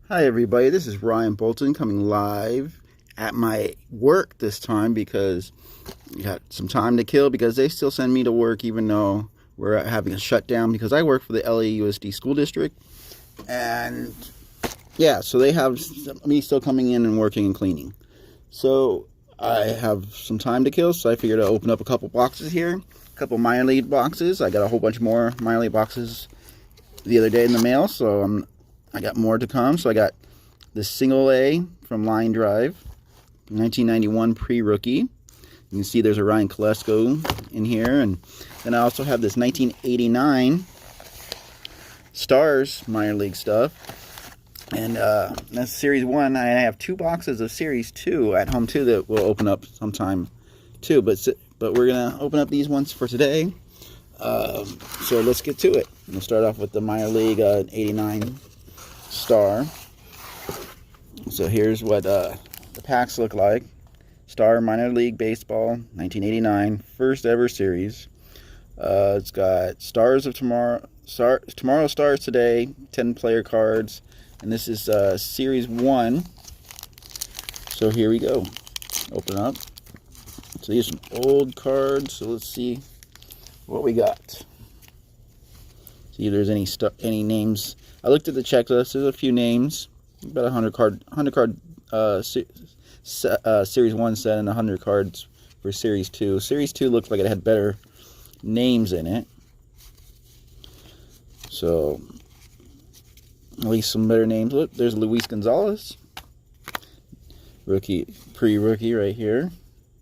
Hi everybody, this is Ryan Bolton coming live at my work this time because I got some time to kill because they still send me to work even though we're having a shutdown because I work for the LAUSD school district. And yeah, so they have me still coming in and working and cleaning. So I have some time to kill, so I figured to open up a couple boxes here, a couple minor league boxes. I got a whole bunch more minor league boxes the other day in the mail, so I got more to come. So I got the single A from Line Drive, 1991 pre-rookie. You can see there's a Ryan Kolesko in here, and then I also have this 1989 Stars minor league stuff. And that's Series 1. I have 2 boxes of Series 2 at home too that we'll open up sometime too. But we're going to open up these ones for today. So let's get to it. We'll start off with the minor league 89 Star. So here's what the packs look like. Star Minor League Baseball 1989 first ever series. It's got Stars of Tomorrow, Tomorrow Stars Today, 10 player cards, and this is Series 1. So here we go. Open up. So these are some old cards. So let's see what we got. See if there's any names. I looked at the checklist. There's a few names. About 100 card Series 1 set and 100 cards for Series 2. Series 2 looked like it had better names in it. So, at least some better names. Look, there's Luis Gonzalez. Rookie, pre-rookie right here.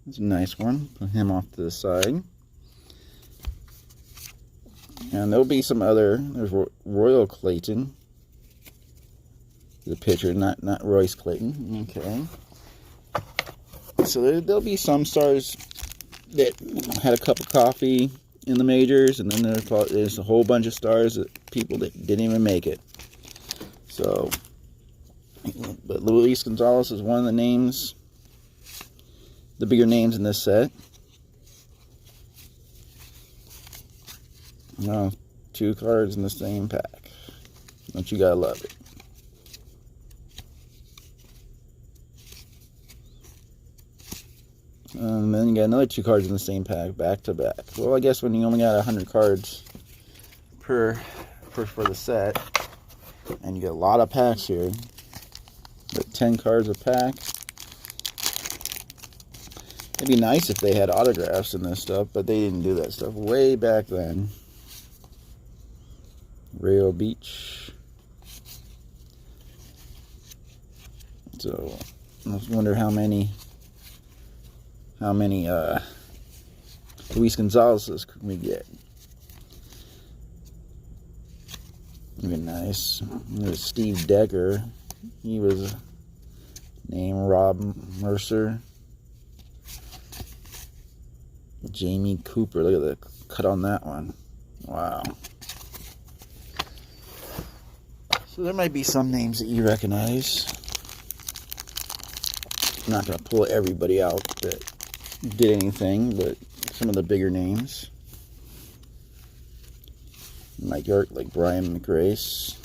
That's a nice one. Put him off to the side. And there'll be some other. There's Royal Clayton. The pitcher, not Royce Clayton. Okay. So there'll be some stars that had a cup of coffee in the majors, and then there's a whole bunch of stars that people that didn't even make it. So, but Luis Gonzalez is one of the names, the bigger names in this set. Now, 2 cards in the same pack. Don't you gotta love it? And then you got another 2 cards in the same pack, back to back. Well, I guess when you only got 100 cards for the set, and you get a lot of packs here, but 10 cards a pack. It'd be nice if they had autographs in this stuff, but they didn't do that stuff way back then. Rayo Beach. So I just wonder how many Luis Gonzalez's can we get? Even nice. There's Steve Decker. He was named Rob Mercer. Jamie Cooper. Look at the cut on that one. Wow. So there might be some names that you recognize. I'm not going to pull everybody out that did anything, but some of the bigger names. Mike York, like Brian McGrace.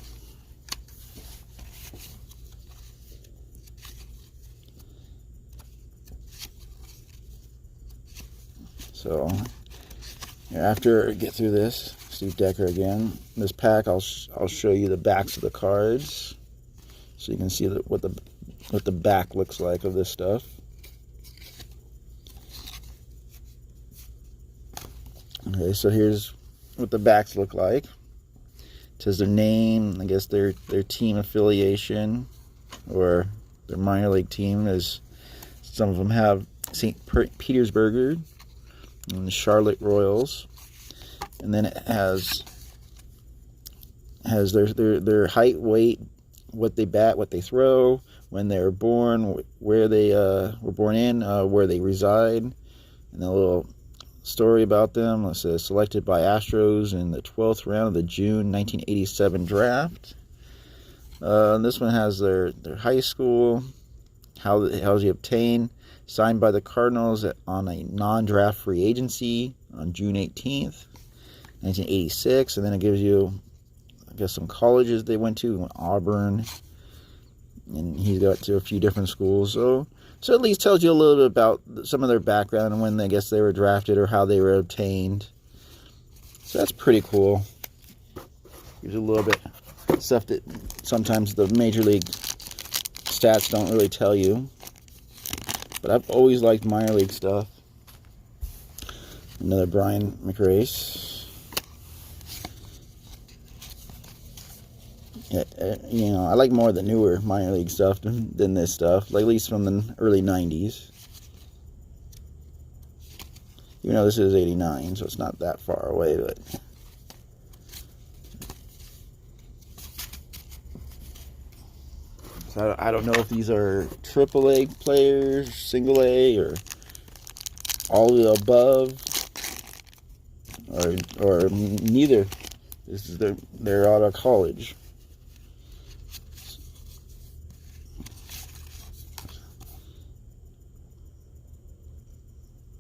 So, after I get through this, Steve Decker again. This pack, I'll show you the backs of the cards, so you can see what the back looks like of this stuff. Okay, so here's what the backs look like. It says their name, I guess their team affiliation, or their minor league team. Is some of them have St. Petersburg and the Charlotte Royals, and then it has their height, weight, what they bat, what they throw, when they were born, where they were born in, where they reside, and a little story about them. It says selected by Astros in the 12th round of the June 1987 draft. This one has their high school, how was he obtained, signed by the Cardinals on a non-draft free agency on June 18th, 1986, and then it gives you, I guess, some colleges they went to: Auburn, and he got to a few different schools. So at least tells you a little bit about some of their background and when I guess they were drafted or how they were obtained. So that's pretty cool. Here's a little bit of stuff that sometimes the major league stats don't really tell you. But I've always liked minor league stuff. Another Brian McRace. You know, I like more of the newer minor league stuff than this stuff, like at least from the early 90s. Even though this is 89, so it's not that far away, but... So I don't know if these are AAA players, single A, or all of the above, or neither. This is they're out of college.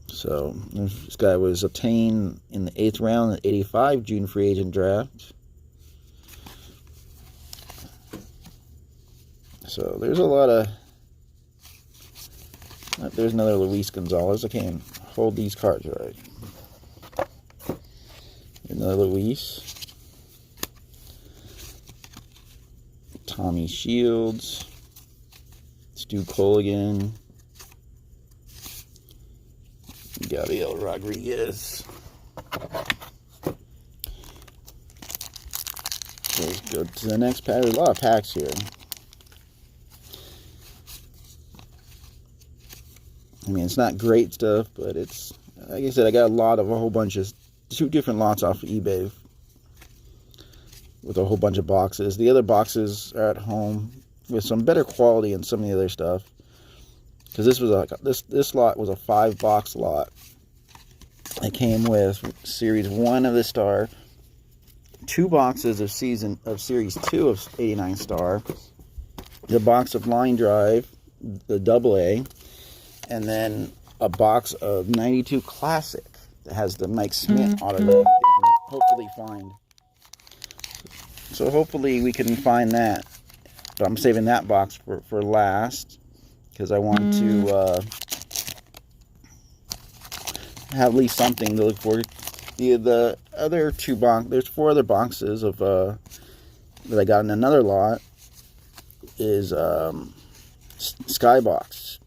So this guy was obtained in the 8th round of the 85 June free agent draft. So there's a lot of... There's another Luis Gonzalez. I can't hold these cards right. Another Luis. Tommy Shields. Stu Colligan. Gabriel Rodriguez. Let's go to the next pack. There's a lot of packs here. I mean, it's not great stuff, but it's, like I said, I got a whole bunch of, 2 different lots off of eBay with a whole bunch of boxes. The other boxes are at home with some better quality and some of the other stuff. Because this was this lot was a 5-box lot. It came with Series 1 of the Star, 2 boxes of Series 2 of 89 Star, the box of Line Drive, the AA, and then a box of 92 Classic that has the Mike Smith autograph that you can hopefully find. So hopefully we can find that. But I'm saving that box for last, because I want to have at least something to look for. The other 2 boxes, there's 4 other boxes of that I got in another lot, is Skybox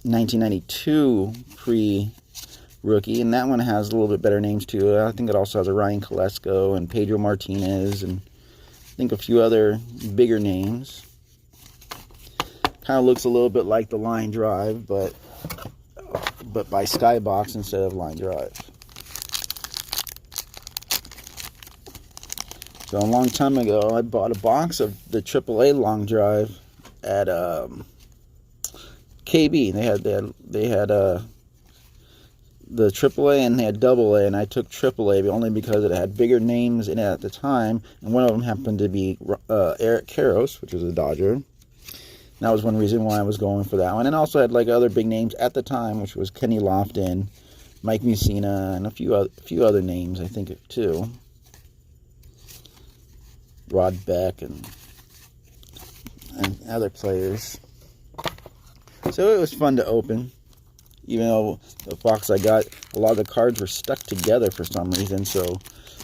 1992 pre-rookie, and that one has a little bit better names too. I think it also has a Ryan Kolesko and Pedro Martinez, and I think a few other bigger names. Kind of looks a little bit like the Line Drive, but by Skybox instead of Line Drive. So a long time ago, I bought a box of the AAA Long Drive at KB. They had the AAA and they had AA, and I took AAA only because it had bigger names in it at the time, and one of them happened to be Eric Karros, which was a Dodger. And that was one reason why I was going for that one. And also had like other big names at the time, which was Kenny Lofton, Mike Mussina, and a few other names I think too. Rod Beck and other players. So it was fun to open, even though the box I got, a lot of the cards were stuck together for some reason. So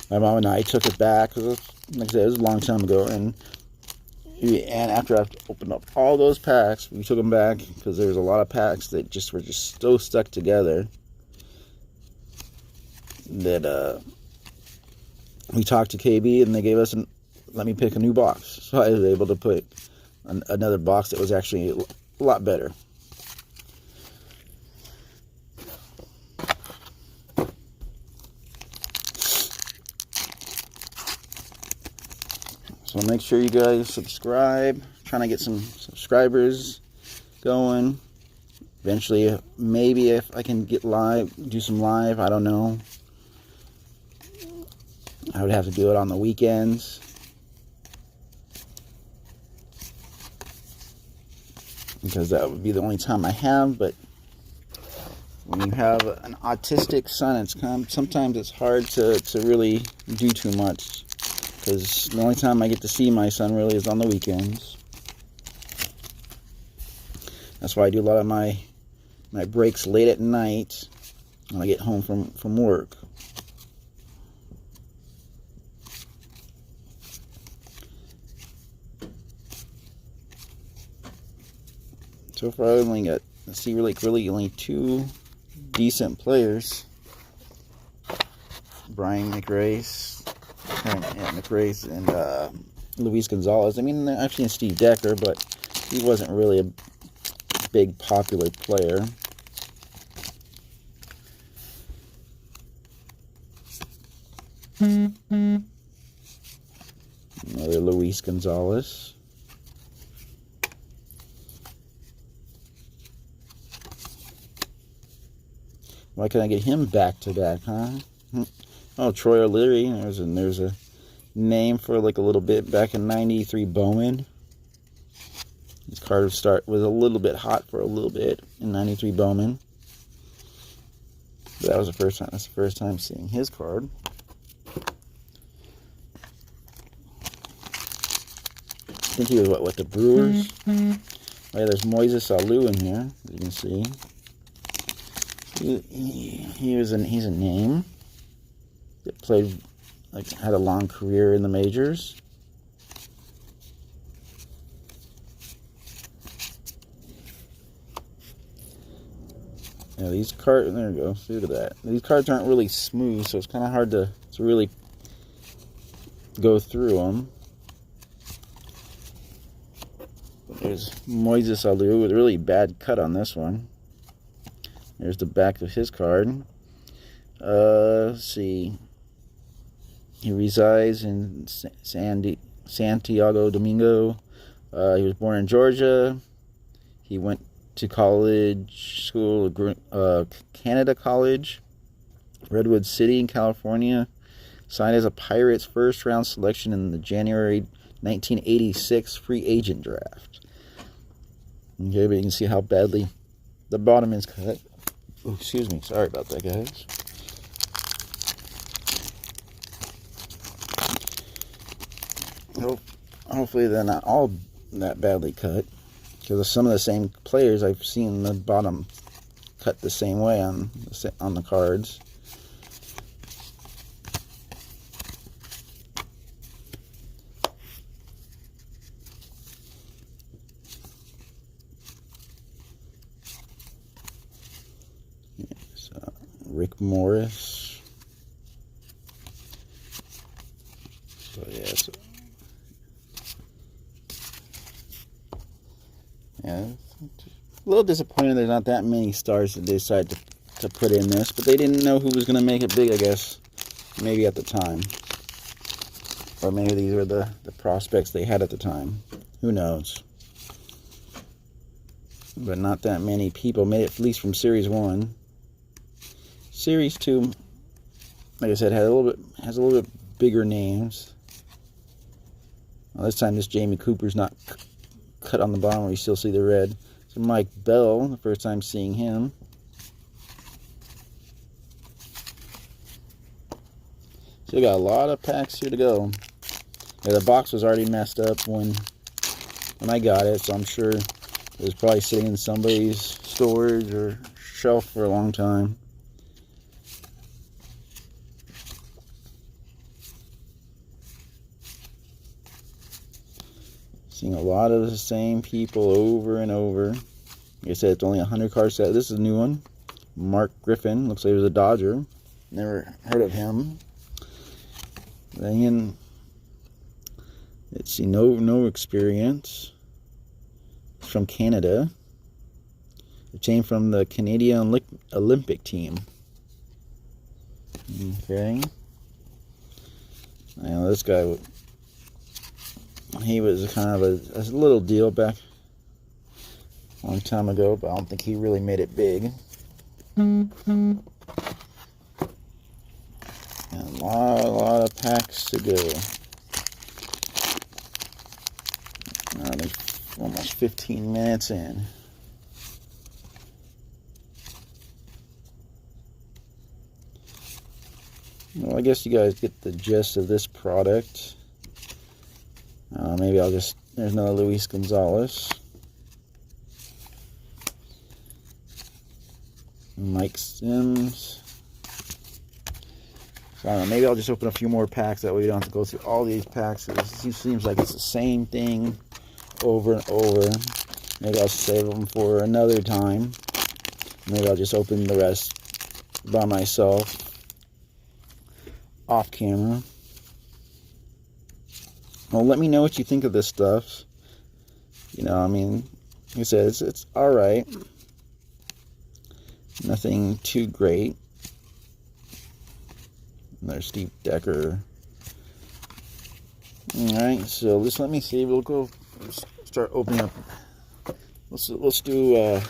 my mom and I took it back, like I said, it was a long time ago, and after I opened up all those packs, we took them back because there was a lot of packs that were just so stuck together that we talked to KB and they gave us let me pick a new box. So I was able to put another box that was actually a lot better. So make sure you guys subscribe. Trying to get some subscribers going. Eventually, maybe if I can get do some live, I don't know. I would have to do it on the weekends. Because that would be the only time I have, but when you have an autistic son, sometimes it's hard to really do too much. Because the only time I get to see my son really is on the weekends. That's why I do a lot of my breaks late at night when I get home from work. So far, I've only got, let's see, really only 2 decent players. Brian McRace, and Luis Gonzalez. I mean, actually, and Steve Decker, but he wasn't really a big popular player. Another Luis Gonzalez. Why can't I get him back to back, huh? Oh, Troy O'Leary. There's a name for like a little bit back in '93 Bowman. His card was a little bit hot for a little bit in '93 Bowman. But that was the first time. That's the first time seeing his card. I think he was what the Brewers. Oh yeah, there's Moises Alou in here, as you can see. He's a name that played, like, had a long career in the majors. Yeah, these cards, there we go, look at that. These cards aren't really smooth, so it's kind of hard to really go through them. There's Moises Alou with a really bad cut on this one. There's the back of his card. Let's see. He resides in Santiago Domingo. He was born in Georgia. He went to college school, Canada College, Redwood City in California. Signed as a Pirates first round selection in the January 1986 free agent draft. Okay, but you can see how badly the bottom is cut. Oh, excuse me. Sorry about that, guys. Hopefully they're not all that badly cut, because some of the same players I've seen the bottom cut the same way on the cards. Rick Morris. So yeah, it's a little disappointed there's not that many stars that they decided to put in this, but they didn't know who was going to make it big, I guess. Maybe at the time. Or maybe these were the prospects they had at the time. Who knows? But not that many people made it, at least from Series 1. Series 2, like I said, has a little bit bigger names. Well, this time this Jamie Cooper's not cut on the bottom where you still see the red. So Mike Bell, the first time seeing him. Still got a lot of packs here to go. Yeah, the box was already messed up when I got it, so I'm sure it was probably sitting in somebody's storage or shelf for a long time. Seeing a lot of the same people over and over. Like I said, it's only a 100 card set. This is a new one. Mark Griffin. Looks like he was a Dodger. Never heard of him. Then, let's see, no experience. It's from Canada. It came from the Canadian Olympic team. Okay. Now this guy, he was kind of a little deal back a long time ago, but I don't think he really made it big. And a lot of packs to go. I think almost 15 minutes in. Well, I guess you guys get the gist of this product. Maybe there's another Luis Gonzalez. Mike Sims. So I don't know, maybe I'll just open a few more packs, that way we don't have to go through all these packs. It seems like it's the same thing over and over. Maybe I'll save them for another time. Maybe I'll just open the rest by myself, off camera. Well, let me know what you think of this stuff. You know, I mean, like I said, it's alright. Nothing too great. There's Steve Decker. Alright, so just let me see. We'll go start opening up. Let's do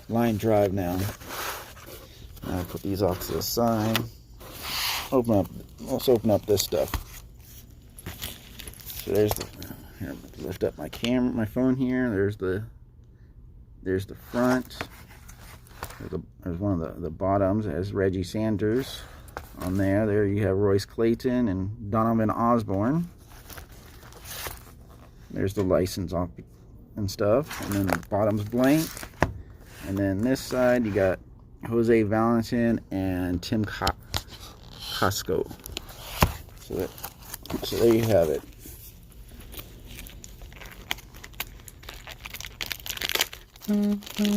line drive now. I'll put these off to the side. Let's open up this stuff. So there's the, here, lift up my camera, my phone here. There's the front. There's one of the bottoms. It has Reggie Sanders on there. There you have Royce Clayton and Donovan Osborne. There's the license off and stuff. And then the bottom's blank. And then this side you got Jose Valentin and Tim Costco. So there you have it.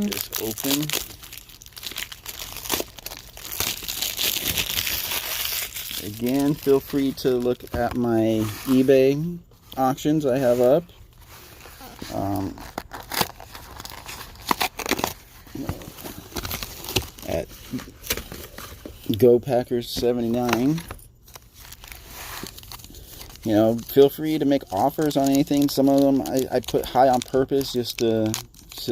Just open. Again, feel free to look at my eBay auctions I have up. At Go Packers 79. You know, feel free to make offers on anything. Some of them I put high on purpose just to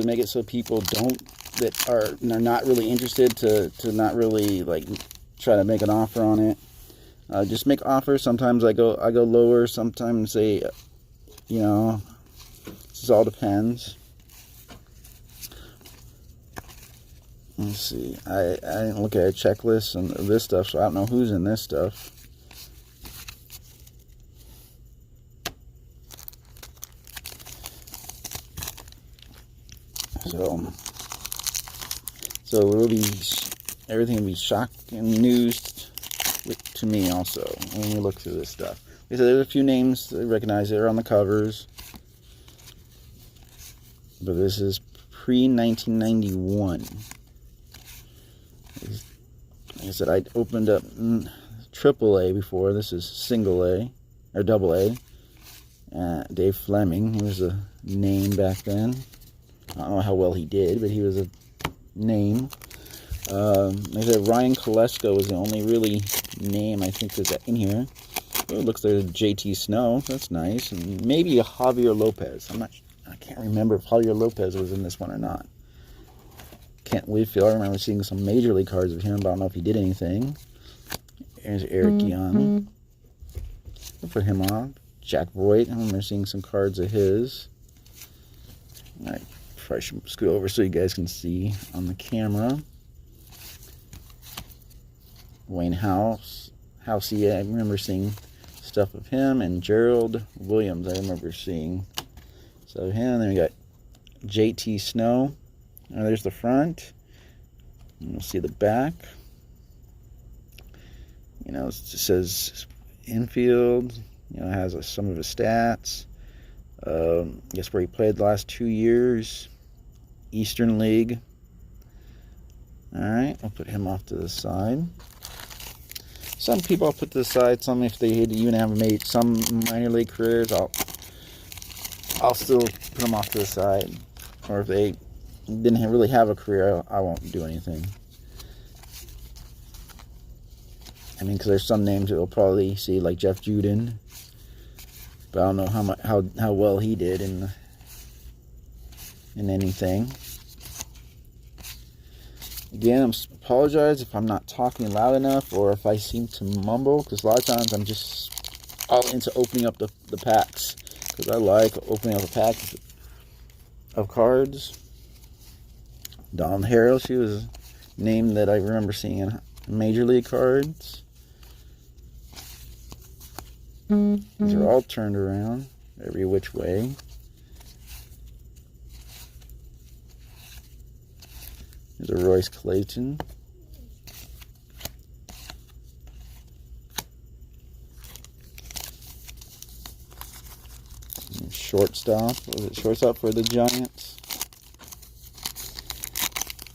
make it so people that are not really interested to not really like try to make an offer on it. Just make offers. Sometimes I go lower. Sometimes they, you know, this all depends. Let's see. I didn't look at a checklist and this stuff, so I don't know who's in this stuff. So everything will be shocking news to me also when we look through this stuff. So there's a few names that I recognize that are on the covers, but this is pre-1991. Like I said, I opened up AAA before. This is single A or double A. Dave Fleming, he was a name back then. I don't know how well he did, but he was a name. Like I said, Ryan Kolesko was the only really name I think that's in here. Oh, it looks like a JT Snow. That's nice. And maybe a Javier Lopez. I can't remember if Javier Lopez was in this one or not. Kent Whitfield. I remember seeing some major league cards of him, but I don't know if he did anything. There's Eric Young. We'll put him on. Jack Voigt. I remember seeing some cards of his. Alright, probably should scoot over so you guys can see on the camera. Wayne Housey, I remember seeing stuff of him, and Gerald Williams, I remember seeing. So him, then we got JT Snow. There's the front. And you'll see the back. You know, it just says infield. You know, it has some of his stats. Guess where he played the last 2 years. Eastern League. Alright, I'll put him off to the side. Some people I'll put to the side. Some, if they even have made some minor league careers, I'll still put them off to the side. Or if they didn't really have a career, I won't do anything. I mean, because there's some names that we'll probably see, like Jeff Juden. But I don't know how well he did in anything. Again, I apologize if I'm not talking loud enough or if I seem to mumble, because a lot of times I'm just all into opening up the packs, because I like opening up a pack of cards. Donald Harrell, she was a name that I remember seeing in Major League cards. These are all turned around every which way. There's a Royce Clayton. shortstop. Was it shortstop for the Giants?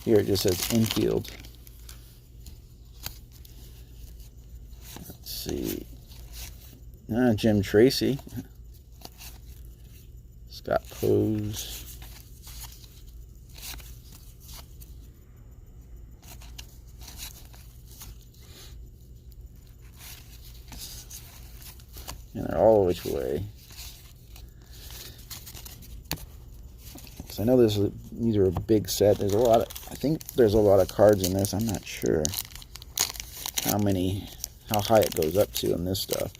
Here it just says infield. Let's see. Jim Tracy. Scott Pose. And they're all which way. Because I know these are a big set. There's a lot of, I think there's a lot of cards in this. I'm not sure how high it goes up to in this stuff.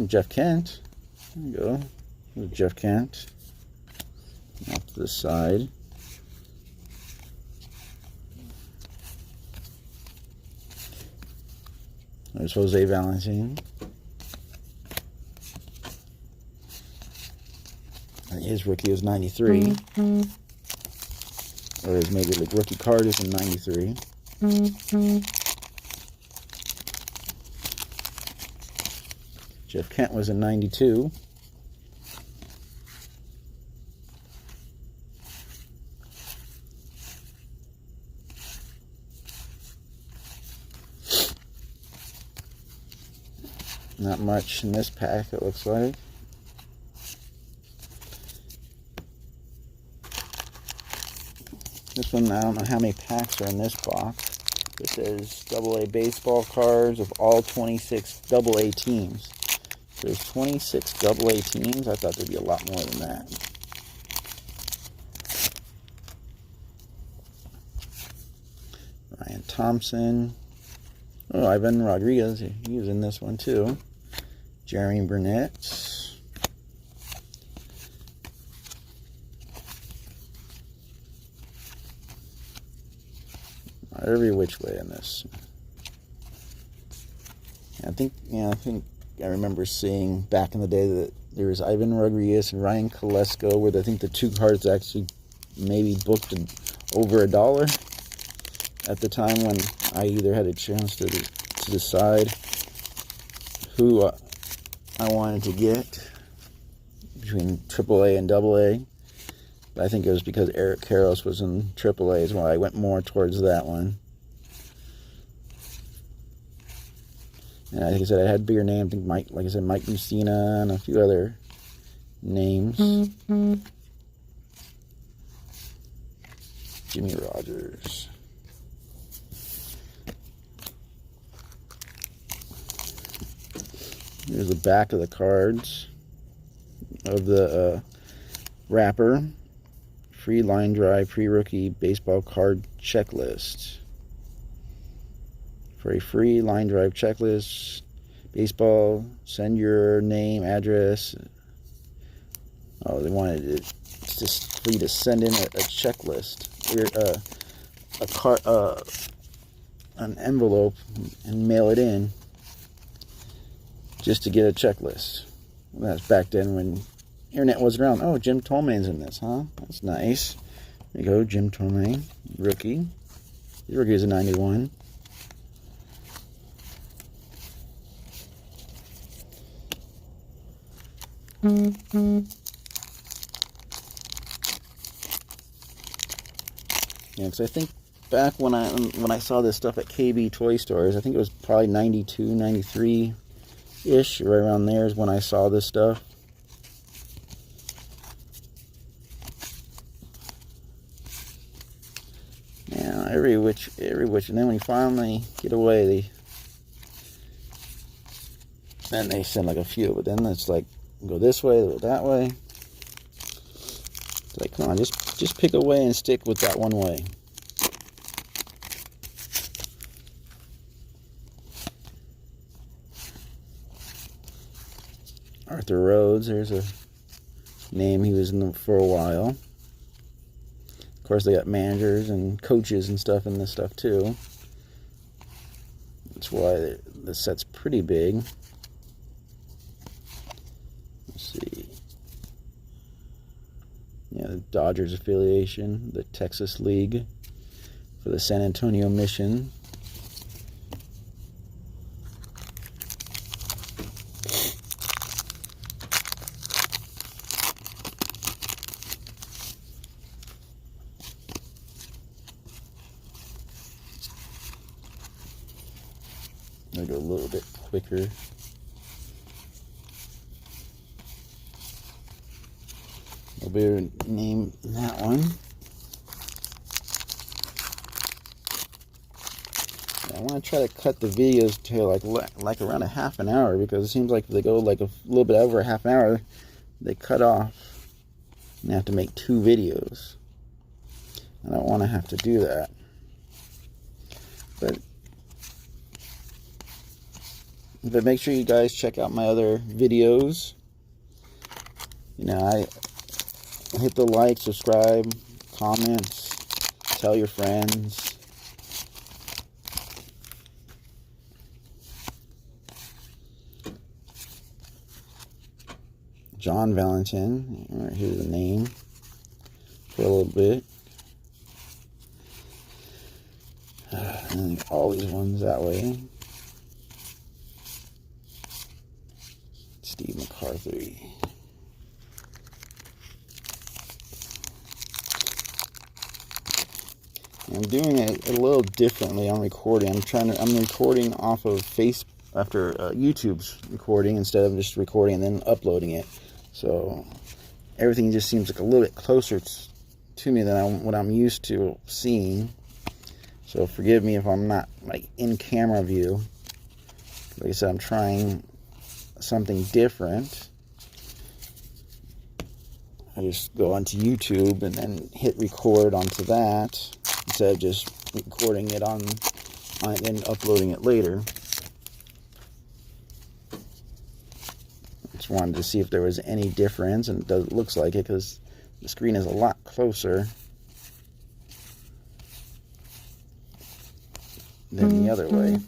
Jeff Kent. There you go. There's Jeff Kent. Off to the side. There's Jose Valentin. His rookie is 93. Or his Major League rookie card is in 93. Jeff Kent was in 92. Not much in this pack, it looks like. This one, I don't know how many packs are in this box. It says AA baseball cards of all 26 AA teams. So there's 26 AA teams. I thought there'd be a lot more than that. Ryan Thompson. Oh, Ivan Rodriguez. He was in this one too. Jeremy Burnett. Every which way in this. I think I remember seeing back in the day that there was Ivan Rodriguez and Ryan Kolesko, where I think the two cards actually maybe booked over $1 at the time, when I either had a chance to decide who I wanted to get between AAA and AA. I think it was because Eric Karros was in AAA is why I went more towards that one. And like I said, I had bigger names. I think Mike Mussina and a few other names. Jimmy Rogers. Here's the back of the cards of the wrapper. Free line drive pre-rookie baseball card checklist. For a free line drive checklist, baseball, send your name, address. Oh, they wanted it just for you to send in a checklist, an envelope, and mail it in just to get a checklist. Well, that's back then when internet wasn't around. Oh, Jim Thomai's in this, huh? That's nice. There you go, Jim Thome, rookie. His rookie is a 91. Yeah, because I think back when I saw this stuff at KB Toy Stores, I think it was probably 92, 93-ish, right around there is when I saw this stuff. Yeah, every which, and then when you finally get away, then they send like a few, but then it's like, go this way, go that way. It's like, come on, just pick a way and stick with that one way. Arthur Rhodes, there's a name, he was in for a while. Of course, they got managers and coaches and stuff in this stuff too. That's why the set's pretty big. Let's see. Yeah, the Dodgers affiliation, the Texas League for the San Antonio Mission. gonna go a little bit quicker. A better name than that one. I want to try to cut the videos to like around a half an hour, because it seems like if they go like a little bit over a half an hour, they cut off and I have to make 2 videos. I don't want to have to do that. But make sure you guys check out my other videos. You know, I hit the like, subscribe, comments, tell your friends. John Valentin, right, here's the name for a little bit. And all these ones that way. Steve McCarthy. I'm doing it a little differently on recording. I'm recording off of YouTube's recording instead of just recording and then uploading it. So everything just seems like a little bit closer to me than what I'm used to seeing. So forgive me if I'm not like in camera view. Like I said, I'm trying something different. I just go onto YouTube and then hit record onto that instead of just recording it on and uploading it later. Just wanted to see if there was any difference, and it looks like it because the screen is a lot closer than the other way.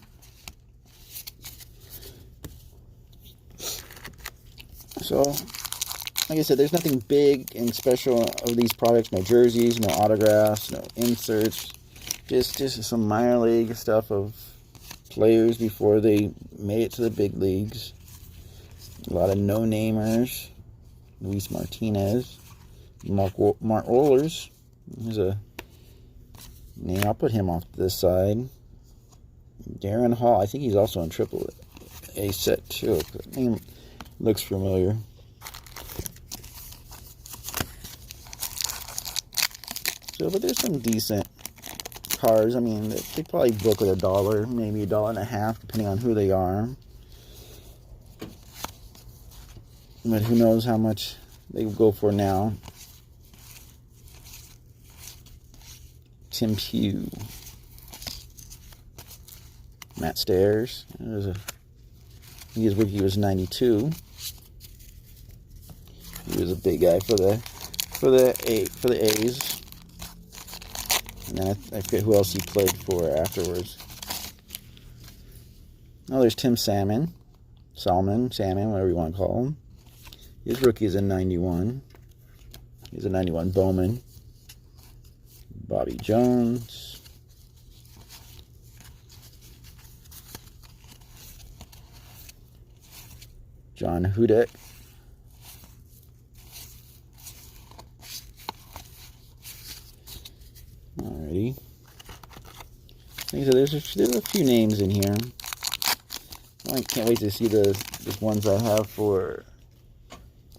So, like I said, there's nothing big and special of these products. No jerseys, no autographs, no inserts. Just some minor league stuff of players before they made it to the big leagues. A lot of no-namers. Luis Martinez. Mark Wohlers. There's a name. I'll put him off to this side. Darren Hall. I think he's also in AAA set too. That name looks familiar. So, but there's some decent cards. I mean, they probably book at $1, maybe $1.50, depending on who they are. But who knows how much they go for now. Tim Pugh. Matt Stairs. His rookie was 92. He was a big guy for the A's. And then I forget who else he played for afterwards. Oh, there's Tim Salmon, whatever you want to call him. His rookie is a 91. He's a 91 Bowman. Bobby Jones. John Hudek. Alrighty. Like I said, there's a few names in here. I can't wait to see the ones I have for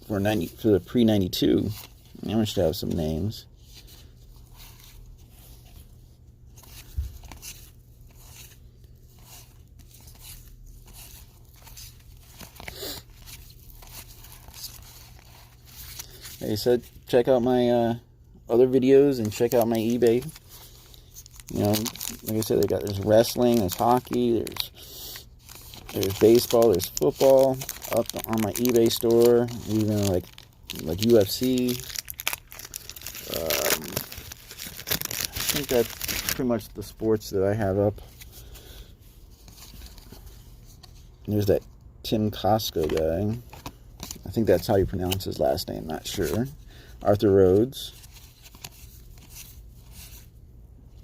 the pre-92. I want you to have some names. Like I said, check out my other videos and check out my eBay. You know, like I said, there's wrestling, there's hockey, there's baseball, there's football up on my eBay store, even like UFC. I think that's pretty much the sports that I have up. There's that Tim Costco guy. I think that's how you pronounce his last name, not sure. Arthur Rhodes.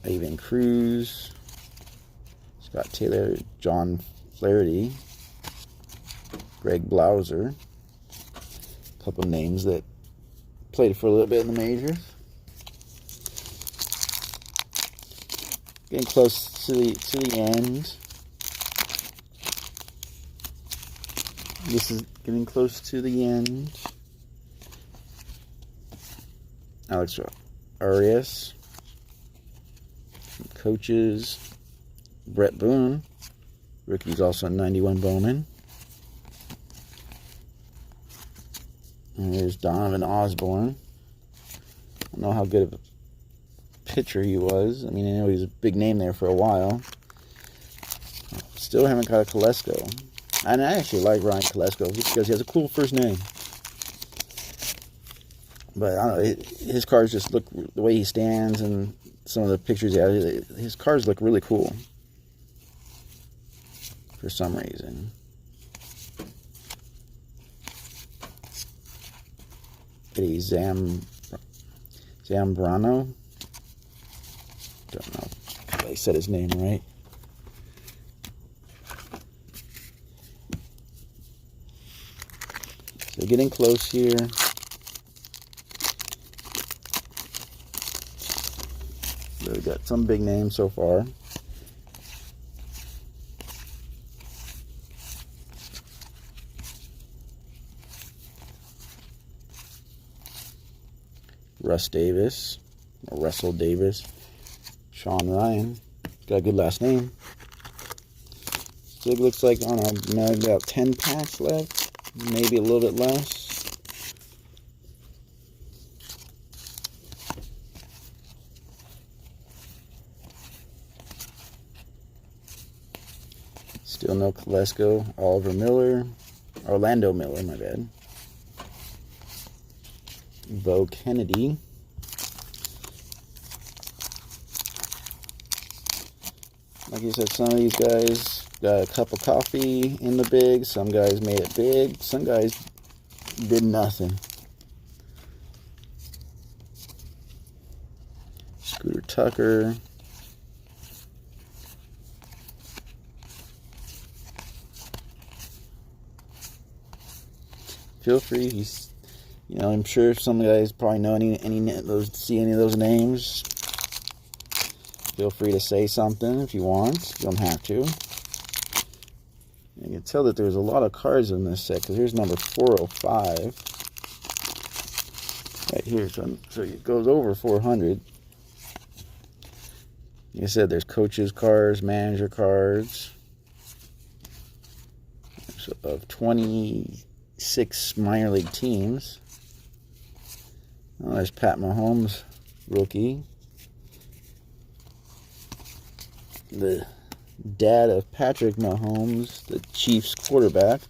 Ivan Cruz. Scott Taylor. John Flaherty. Greg Blauser. A couple names that played for a little bit in the majors. Getting close to the end. This is getting close to the end. Alex Arias. Coaches. Brett Boone. Rookie's also 91 Bowman. And there's Donovan Osborne. I don't know how good of a pitcher he was. I mean, I know he was a big name there for a while. Still haven't got a Kolesko. And I actually like Ryan Kolesko just because he has a cool first name. But I don't know, his cars just look, the way he stands and some of the pictures he has, his cars look really cool. For some reason. Eddie Zambrano. Don't know if I said his name right. So getting close here. So we got some big names so far. Russ Davis, or Russell Davis, Sean Ryan, got a good last name. Still looks like, I don't know, maybe about 10 packs left, maybe a little bit less. Still no Kolesko, Orlando Miller, my bad. Bo Kennedy. Like I said, some of these guys got a cup of coffee in the big. Some guys made it big. Some guys did nothing. Scooter Tucker. Feel free. You know, I'm sure some guys probably know see any of those names. Feel free to say something if you want. You don't have to. You can tell that there's a lot of cards in this set because here's number 405 right here. So it goes over 400. Like I said, there's coaches cards, manager cards of 26 minor league teams. Oh, there's Pat Mahomes, rookie. The dad of Patrick Mahomes, the Chiefs quarterback.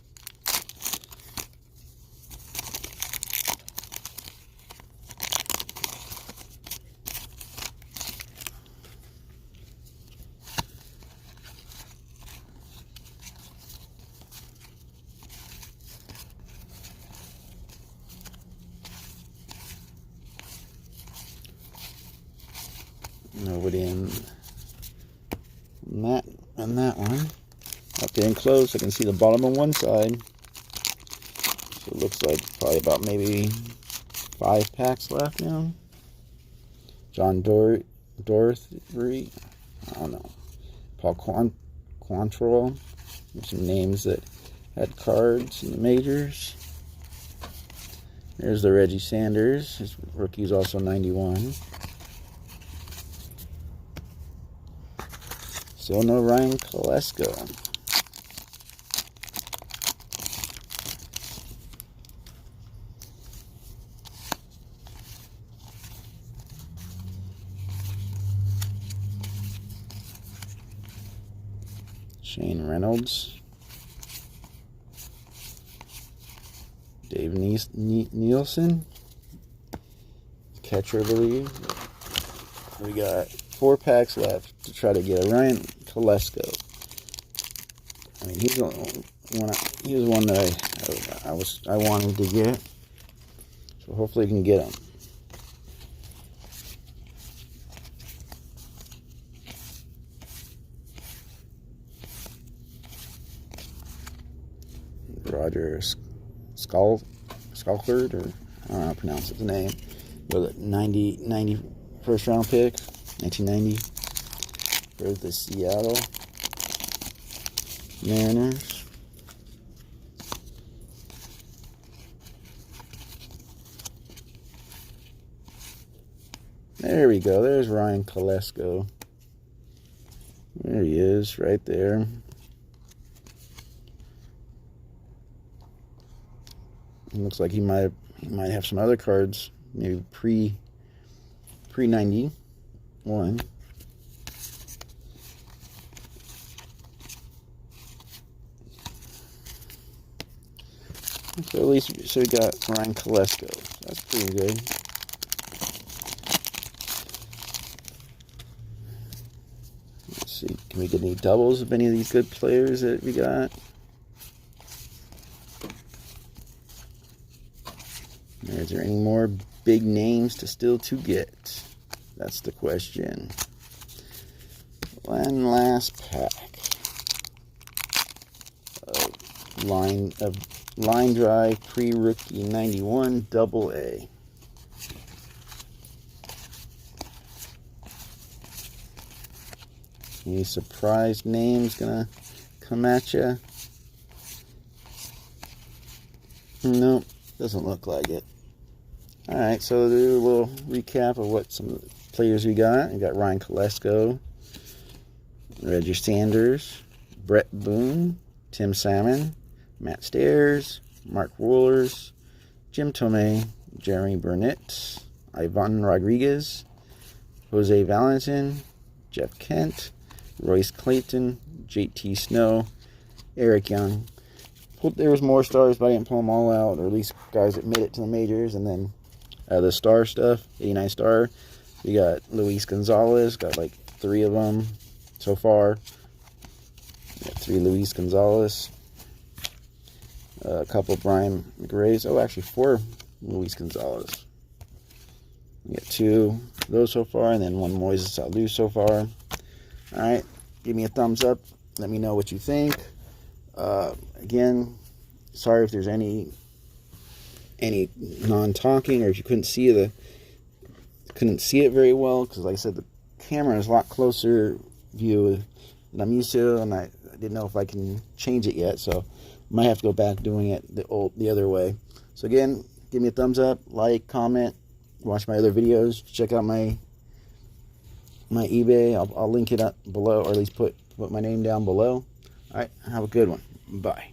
Nobody in that one. Up getting close, I can see the bottom on one side. So it looks like probably about maybe 5 packs left now. John Dorothy, I don't know. Paul Quantrill. There's some names that had cards in the majors. There's the Reggie Sanders. His rookie's also 91. Still no Ryan Kolesko. Shane Reynolds. Dave Nielsen. Catcher, I believe. We got 4 packs left to try to get a Ryan Kolesko. I mean, he was one that I wanted to get. So hopefully we can get him. Roger Skalkard, or I don't know how to pronounce his name. With a 90 first round pick, 1990, for the Seattle Mariners. There we go. There's Ryan Kolesko. There he is, right there. It looks like he might have some other cards, maybe pre 91. So at least we got Ryan Kolesko. That's pretty good. Let's see, can we get any doubles of any of these good players that we got? Is there any more big names to get? That's the question. One last pack of Line Drive pre-rookie 91 AA. Any surprise names gonna come at you? Nope, doesn't look like it. Alright, so do a little recap of what some of the players we got. We got Ryan Kolesko, Roger Sanders, Brett Boone, Tim Salmon, Matt Stairs, Mark Wohlers, Jim Thome, Jeremy Burnett, Ivan Rodriguez, Jose Valentin, Jeff Kent, Royce Clayton, JT Snow, Eric Young. There was more stars, but I didn't pull them all out, or at least guys that made it to the majors. And then the star stuff, 89 star, we got Luis Gonzalez, got like 3 of them so far. We got 3 Luis Gonzalez. A couple Brian McRae's. Oh, actually 4 Luis Gonzalez. We got 2 of those so far, and then 1 Moises Alou so far. Alright, give me a thumbs up. Let me know what you think. Again, sorry if there's any non-talking, or if you couldn't see it very well, because like I said, the camera is a lot closer view than I'm used to, and I didn't know if I can change it yet, so might have to go back doing it the other way. So again, give me a thumbs up, like, comment, watch my other videos, check out my eBay. I'll link it up below, or at least put my name down below. All right, have a good one. Bye.